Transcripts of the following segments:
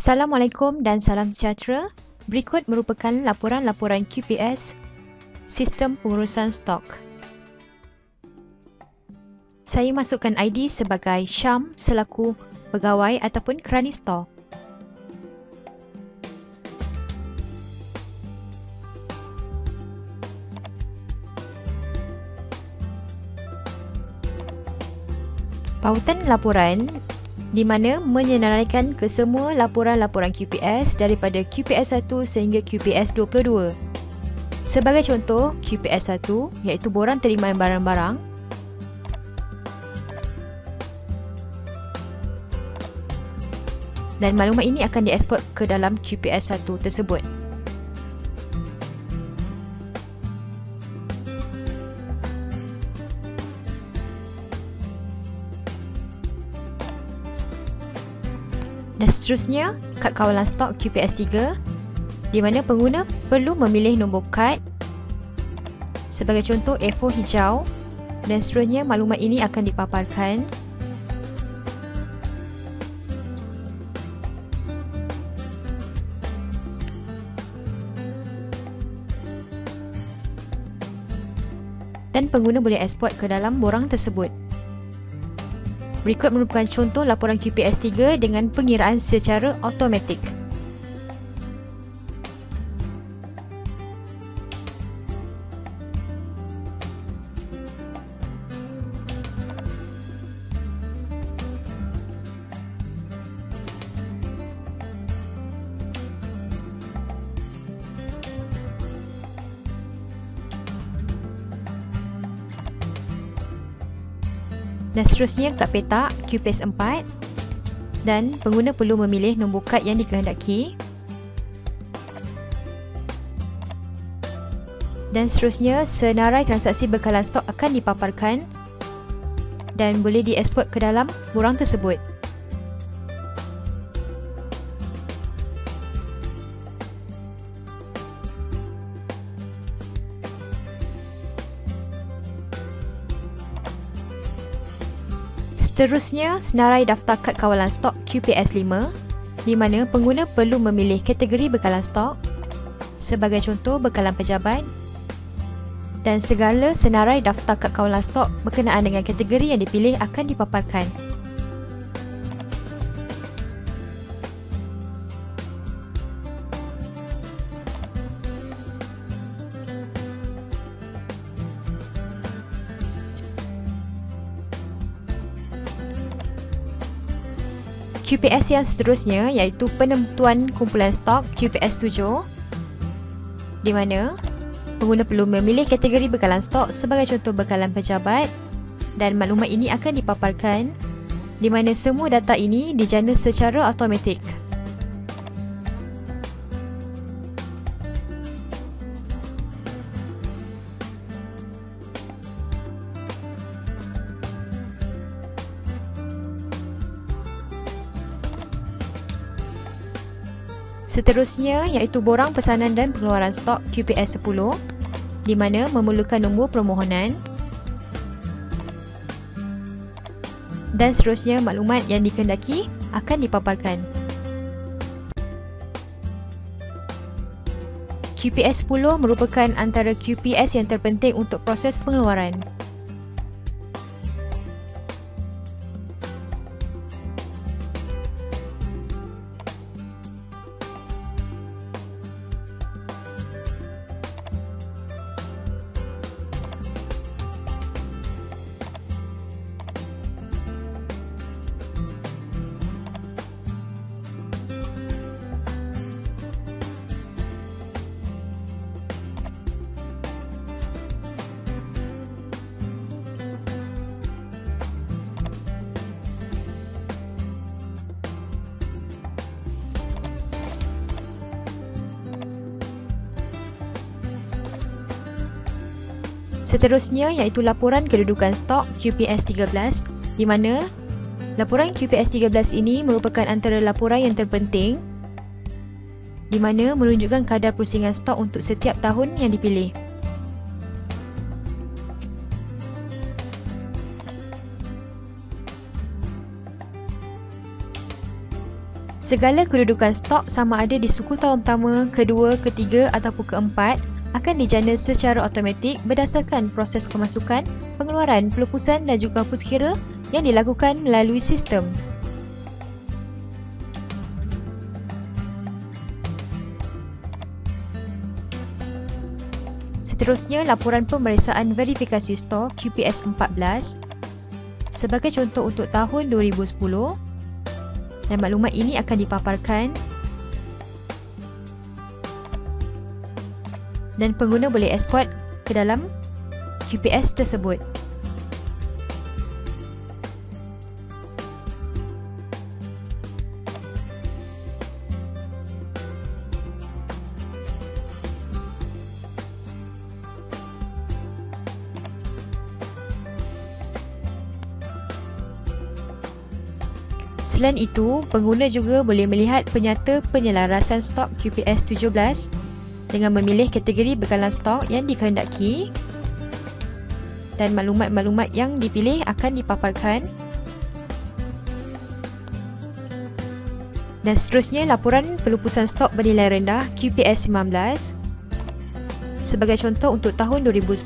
Assalamualaikum dan salam sejahtera. Berikut merupakan laporan-laporan QPS Sistem Pengurusan Stok. Saya masukkan ID sebagai Syam selaku pegawai ataupun kerani stor. Pautan laporan di mana menyenaraikan ke semua laporan-laporan QPS daripada QPS 1 sehingga QPS 22. Sebagai contoh, QPS 1 iaitu borang terimaan barang-barang, dan maklumat ini akan dieksport ke dalam QPS 1 tersebut. Dan seterusnya, kad kawalan stok QPS 3 di mana pengguna perlu memilih nombor kad sebagai contoh A4 hijau, dan seterusnya maklumat ini akan dipaparkan dan pengguna boleh eksport ke dalam borang tersebut. Berikut merupakan contoh laporan QPS 3 dengan pengiraan secara automatik. Dan seterusnya kad petak QPS 4, dan pengguna perlu memilih nombor kad yang dikehendaki. Dan seterusnya senarai transaksi bekalan stok akan dipaparkan dan boleh dieksport ke dalam borang tersebut. Seterusnya, senarai daftar kad kawalan stok QPS 5 di mana pengguna perlu memilih kategori bekalan stok, sebagai contoh bekalan pejabat, dan segala senarai daftar kad kawalan stok berkenaan dengan kategori yang dipilih akan dipaparkan. QPS yang seterusnya iaitu penentuan kumpulan stok QPS 7 di mana pengguna perlu memilih kategori bekalan stok sebagai contoh bekalan pejabat, dan maklumat ini akan dipaparkan di mana semua data ini dijana secara automatik. Seterusnya iaitu borang pesanan dan pengeluaran stok QPS 10 di mana memerlukan nombor permohonan, dan seterusnya maklumat yang dikehendaki akan dipaparkan. QPS 10 merupakan antara QPS yang terpenting untuk proses pengeluaran. Seterusnya iaitu laporan kedudukan stok QPS 13 di mana laporan QPS 13 ini merupakan antara laporan yang terpenting di mana menunjukkan kadar pusingan stok untuk setiap tahun yang dipilih. Segala kedudukan stok sama ada di suku tahun pertama, kedua, ketiga ataupun keempat akan dijana secara automatik berdasarkan proses pemasukan, pengeluaran, pelupusan dan juga hapus kira yang dilakukan melalui sistem. Seterusnya, laporan pemeriksaan verifikasi stok QPS 14 sebagai contoh untuk tahun 2010. Dan maklumat ini akan dipaparkan dan pengguna boleh export ke dalam QPS tersebut. Selain itu, pengguna juga boleh melihat penyata penyelarasan stok QPS 17 dengan memilih kategori bekalan stok yang dikehendaki dan maklumat-maklumat yang dipilih akan dipaparkan. Dan seterusnya, laporan pelupusan stok bernilai rendah QPS 19 sebagai contoh untuk tahun 2010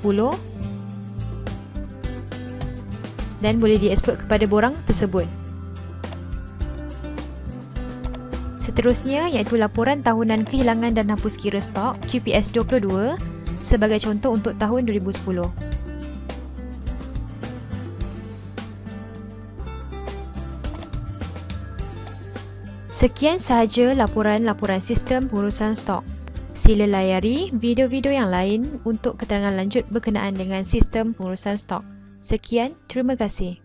dan boleh dieksport kepada borang tersebut. Seterusnya iaitu laporan tahunan kehilangan dan hapus kira stok QPS 22 sebagai contoh untuk tahun 2010. Sekian sahaja laporan-laporan sistem pengurusan stok. Sila layari video-video yang lain untuk keterangan lanjut berkenaan dengan sistem pengurusan stok. Sekian, terima kasih.